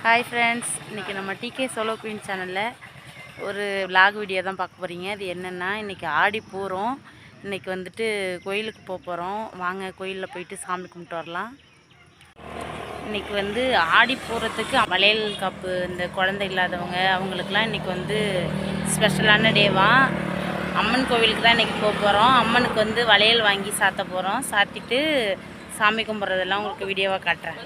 Hi friends, இன்றைக்கி நம்ம decay solo queen சேனலில் ஒரு விலாக் வீடியோ தான் பார்க்க போகிறீங்க. அது என்னென்னா, இன்றைக்கி ஆடி பூரம். இன்றைக்கி வந்துட்டு கோயிலுக்கு போகிறோம். வாங்க கோயிலில் போயிட்டு சாமி கும்பிட்டு வரலாம். இன்றைக்கி வந்து ஆடி பூரத்துக்கு வளையல் காப்பு இந்த குழந்தை இல்லாதவங்க அவங்களுக்கெல்லாம் இன்றைக்கி வந்து ஸ்பெஷலான டேவா. அம்மன் கோவிலுக்கு தான் இன்றைக்கி போகிறோம். அம்மனுக்கு வந்து வளையல் வாங்கி சாத்த போகிறோம். சாத்திட்டு சாமி கும்பிட்றதெல்லாம் உங்களுக்கு வீடியோவாக காட்டுறேன்.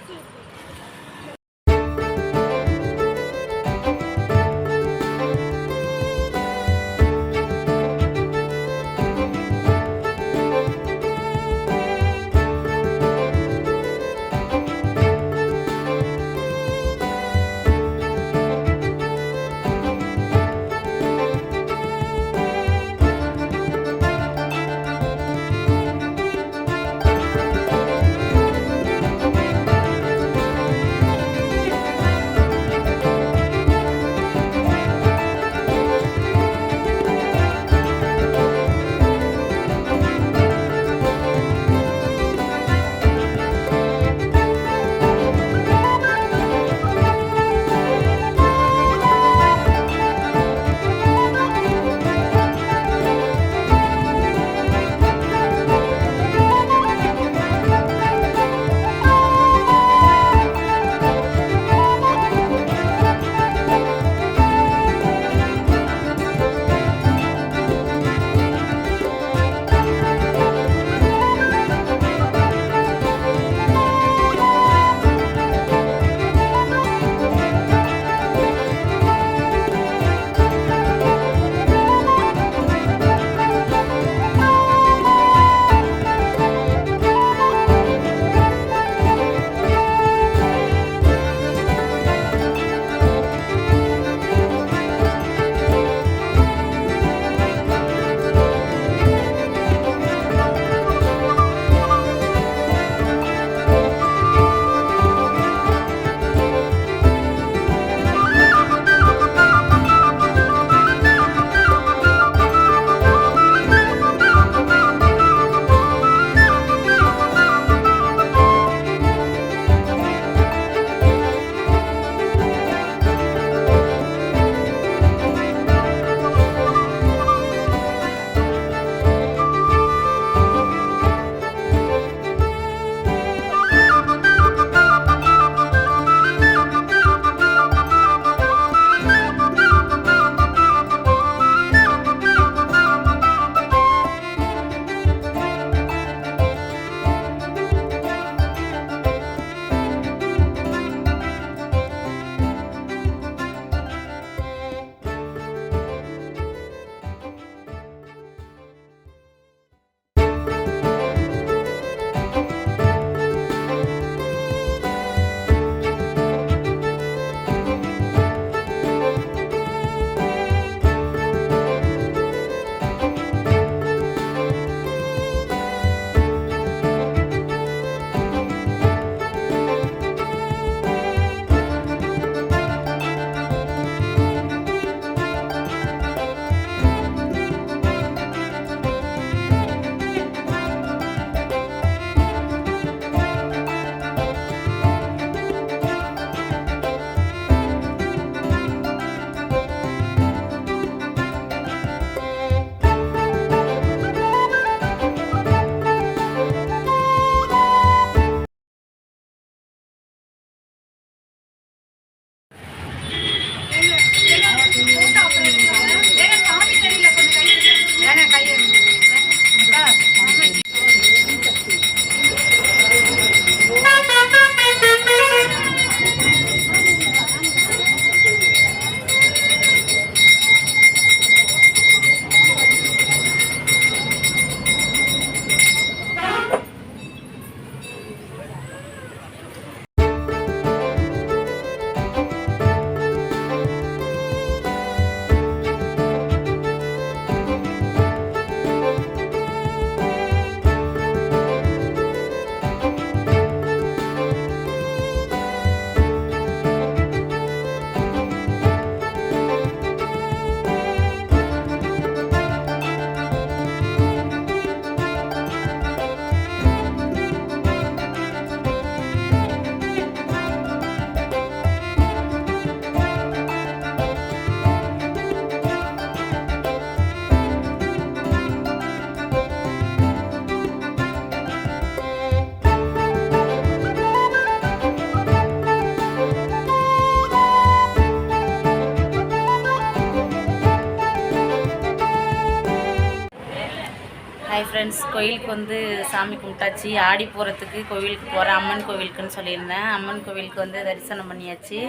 ஃப்ரெண்ட்ஸ், கோயிலுக்கு வந்து சாமி கும்பிட்டாச்சு. ஆடி போகிறதுக்கு கோவிலுக்கு போகிறேன், அம்மன் கோவிலுக்குன்னு சொல்லியிருந்தேன். அம்மன் கோவிலுக்கு வந்து தரிசனம் பண்ணியாச்சு.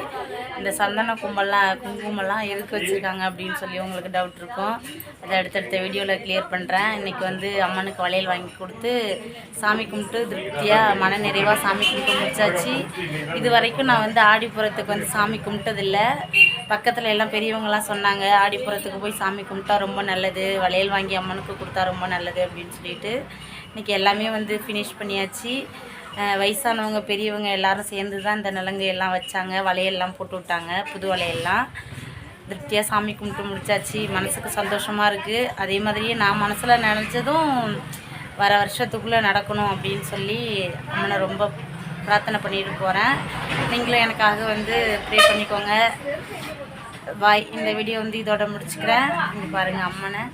இந்த சந்தன குங்குமம்லாம் எதுக்கு வச்சுருக்காங்க அப்படின்னு சொல்லி உங்களுக்கு டவுட் இருக்கும். அதை அடுத்தடுத்த வீடியோவில் கிளியர் பண்ணுறேன். இன்றைக்கி வந்து அம்மனுக்கு வளையல் வாங்கி கொடுத்து சாமி கும்பிட்டு திருப்தியாக மன நிறைவாக சாமி கும்பிட்டு முடிச்சாச்சு. இது வரைக்கும் நான் வந்து ஆடிப்புறத்துக்கு வந்து சாமி கும்பிட்டதில்லை. பக்கத்தில் எல்லாம் பெரியவங்களாம் சொன்னாங்க, ஆடிப்புறத்துக்கு போய் சாமி கும்பிட்டா ரொம்ப நல்லது, வளையல் வாங்கி அம்மனுக்கு கொடுத்தா ரொம்ப நல்லது அப்படின்னு சொல்லிட்டு இன்றைக்கி எல்லாமே வந்து ஃபினிஷ் பண்ணியாச்சு. வயசானவங்க பெரியவங்க எல்லோரும் சேர்ந்து தான் இந்த நலங்கு எல்லாம் வச்சாங்க, வளையல்லாம் போட்டு விட்டாங்க, புது வளையல்லாம். திருப்தியாக சாமி கும்பிட்டு முடிச்சாச்சு. மனசுக்கு சந்தோஷமாக இருக்குது. அதே மாதிரியே நான் மனசில் நினச்சதும் வர வருஷத்துக்குள்ளே நடக்கணும் அப்படின்னு சொல்லி அம்மனை ரொம்ப பிரார்த்தனை பண்ணிட்டு போகிறேன். நீங்களும் எனக்காக வந்து ப்ரே பண்ணிக்கோங்க. பாய். இந்த வீடியோ வந்து இதோட முடிச்சுக்கிறேன். இங்கே பாருங்கள் அம்மனை.